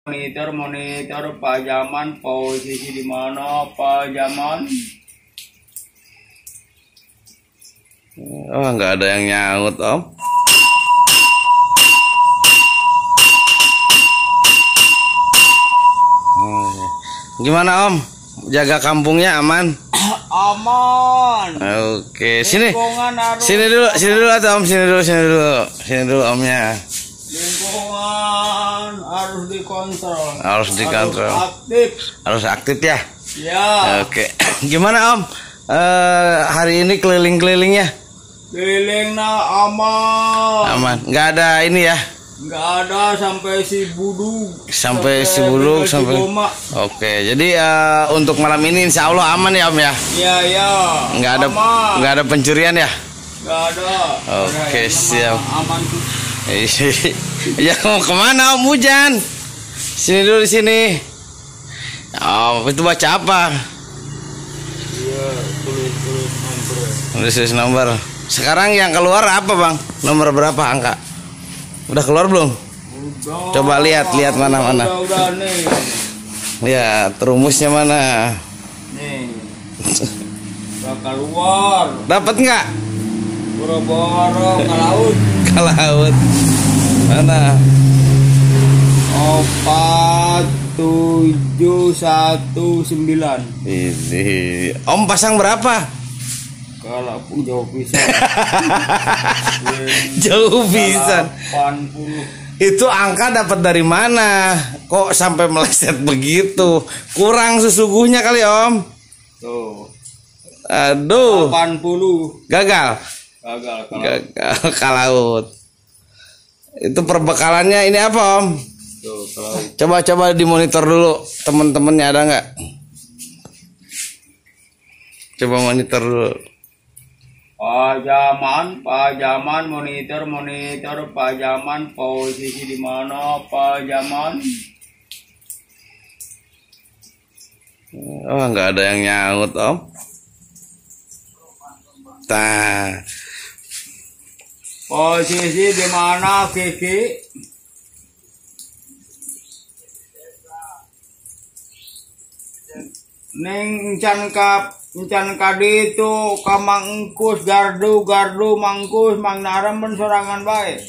Monitor Pak Jaman, posisi di mana Pak Jaman? Oh, nggak ada yang nyaut, Om. Gimana, Om? Jaga kampungnya aman? Aman. Oke, sini dulu atau Om, sini dulu Omnya. Lingkungan harus dikontrol. Harus aktif ya. Ya. Oke. Gimana, Om? Hari ini keliling-kelilingnya? Kelilingnya aman. Aman. Nggak ada ini ya? Nggak ada sampai si Budug. Sampai Goma. Oke. Jadi untuk malam ini insya Allah aman ya, Om ya? Iya. Nggak ada pencurian ya? Nggak ada. Oke, siap. Aman tuh. Ya, mau kemana, Om? Hujan. Sini dulu di sini. Oh, itu baca apa? Iya, tulis nomor. Sekarang yang keluar apa, Bang? Nomor berapa angka? Udah keluar belum? Udah. Coba lihat mana. Udah nih. Lihat rumusnya mana? Nih. Udah keluar. Dapat nggak? Boro-boro ke laut. Ke laut. Mana? 4719. Ini. Om pasang berapa? Kalau pun jauh pisan. Jauh pisan. 80. Itu angka dapat dari mana? Kok sampai meleset begitu? Kurang sesungguhnya kali, Om. Tuh. Aduh. 80. Gagal ke laut. Itu perbekalannya ini apa, Om? Tuh, ke laut. Coba dimonitor dulu teman-temannya ada nggak? Coba monitor dulu. Pak Jaman, monitor Pak Jaman, posisi di mana Pak Jaman? Oh, nggak ada yang nyaut, Om. Posisi di mana Kiki? Ning encan kadi itu kamang engkus gardu mangkus mang naram sorangan bae.